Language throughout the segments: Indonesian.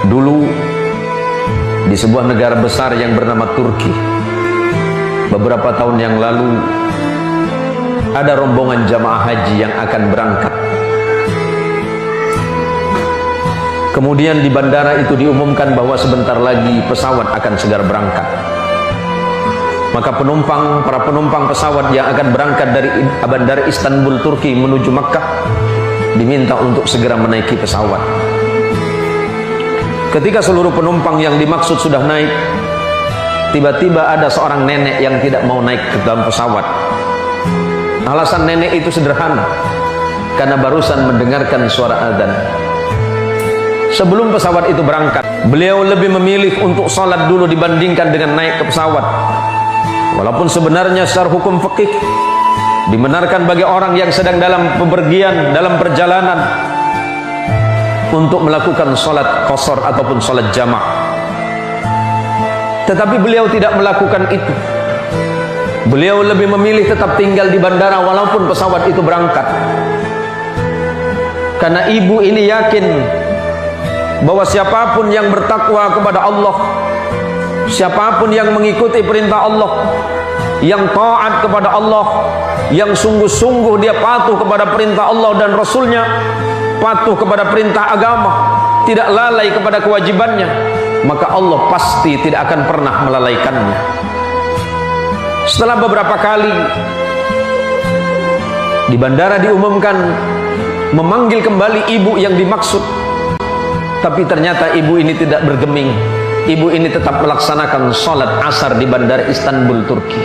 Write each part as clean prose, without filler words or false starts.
Dulu di sebuah negara besar yang bernama Turki, beberapa tahun yang lalu ada rombongan jamaah haji yang akan berangkat. Kemudian di bandara itu diumumkan bahwa sebentar lagi pesawat akan segera berangkat. Maka para penumpang pesawat yang akan berangkat dari bandara Istanbul, Turki menuju Makkah diminta untuk segera menaiki pesawat. Ketika seluruh penumpang yang dimaksud sudah naik, tiba-tiba ada seorang nenek yang tidak mau naik ke dalam pesawat. Alasan nenek itu sederhana, karena barusan mendengarkan suara adzan. Sebelum pesawat itu berangkat, beliau lebih memilih untuk sholat dulu dibandingkan dengan naik ke pesawat. Walaupun sebenarnya secara hukum fikih dibenarkan bagi orang yang sedang dalam bepergian, dalam perjalanan untuk melakukan sholat qasar ataupun sholat jamak. Tetapi beliau tidak melakukan itu. Beliau lebih memilih tetap tinggal di bandara walaupun pesawat itu berangkat. Karena ibu ini yakin bahwa siapapun yang bertakwa kepada Allah, siapapun yang mengikuti perintah Allah, yang taat kepada Allah, yang sungguh-sungguh dia patuh kepada perintah Allah dan Rasulnya, patuh kepada perintah agama, tidak lalai kepada kewajibannya, maka Allah pasti tidak akan pernah melalaikannya. Setelah beberapa kali di bandara diumumkan memanggil kembali ibu yang dimaksud, tapi ternyata ibu ini tidak bergeming. Ibu ini tetap melaksanakan sholat asar di bandara Istanbul, Turki.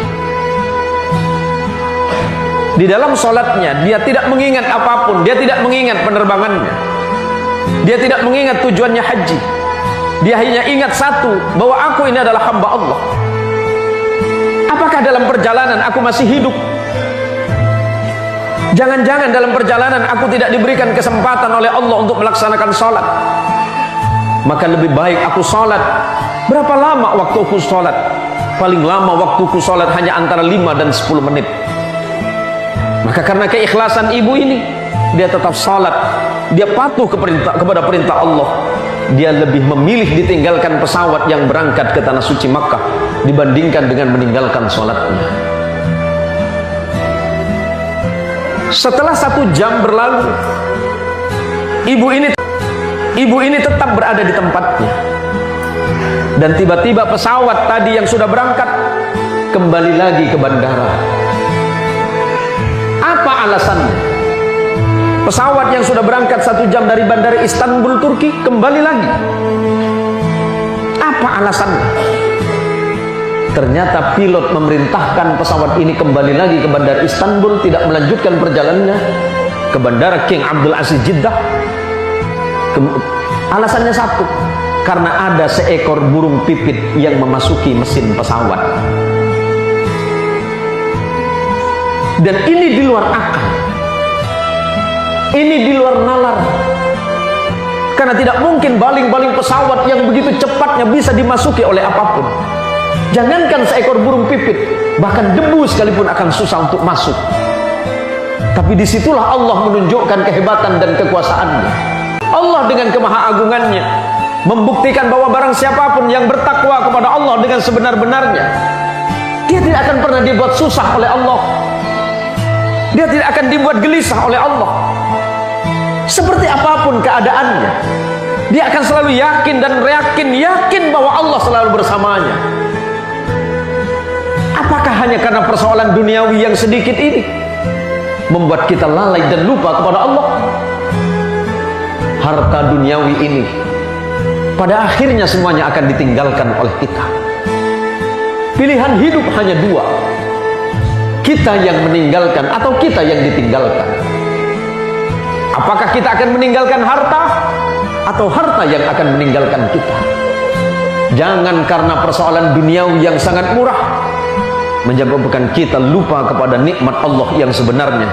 Di dalam sholatnya dia tidak mengingat apapun, dia tidak mengingat penerbangannya, dia tidak mengingat tujuannya haji. Dia hanya ingat satu, bahwa aku ini adalah hamba Allah. Apakah dalam perjalanan aku masih hidup? Jangan-jangan dalam perjalanan aku tidak diberikan kesempatan oleh Allah untuk melaksanakan sholat. Maka lebih baik aku sholat. Berapa lama waktuku sholat? Paling lama waktuku sholat hanya antara 5 dan 10 menit. Maka karena keikhlasan ibu ini, dia tetap sholat. Dia patuh kepada perintah Allah. Dia lebih memilih ditinggalkan pesawat yang berangkat ke tanah suci Makkah dibandingkan dengan meninggalkan sholatnya. Setelah 1 jam berlalu, ibu ini tetap berada di tempatnya. Dan tiba-tiba pesawat tadi yang sudah berangkat kembali lagi ke bandara. Apa alasannya? Pesawat yang sudah berangkat 1 jam dari bandara Istanbul, Turki kembali lagi. Apa alasannya? Ternyata pilot memerintahkan pesawat ini kembali lagi ke bandara Istanbul, tidak melanjutkan perjalanannya ke bandara King Abdul Aziz Jeddah. Alasannya satu, karena ada seekor burung pipit yang memasuki mesin pesawat. Dan ini di luar akal, ini di luar nalar. Karena tidak mungkin baling-baling pesawat yang begitu cepatnya bisa dimasuki oleh apapun. Jangankan seekor burung pipit, bahkan debu sekalipun akan susah untuk masuk. Tapi disitulah Allah menunjukkan kehebatan dan kekuasaannya. Allah dengan kemahaagungannya membuktikan bahwa barang siapapun yang bertakwa kepada Allah dengan sebenar-benarnya, dia tidak akan pernah dibuat susah oleh Allah. Dia tidak akan dibuat gelisah oleh Allah. Seperti apapun keadaannya, dia akan selalu yakin dan yakin bahwa Allah selalu bersamanya. Apakah hanya karena persoalan duniawi yang sedikit ini membuat kita lalai dan lupa kepada Allah? Harta duniawi ini pada akhirnya semuanya akan ditinggalkan oleh kita. Pilihan hidup hanya 2. Kita yang meninggalkan atau kita yang ditinggalkan. Apakah kita akan meninggalkan harta atau harta yang akan meninggalkan kita? Jangan karena persoalan duniawi yang sangat murah menyebabkan kita lupa kepada nikmat Allah yang sebenarnya,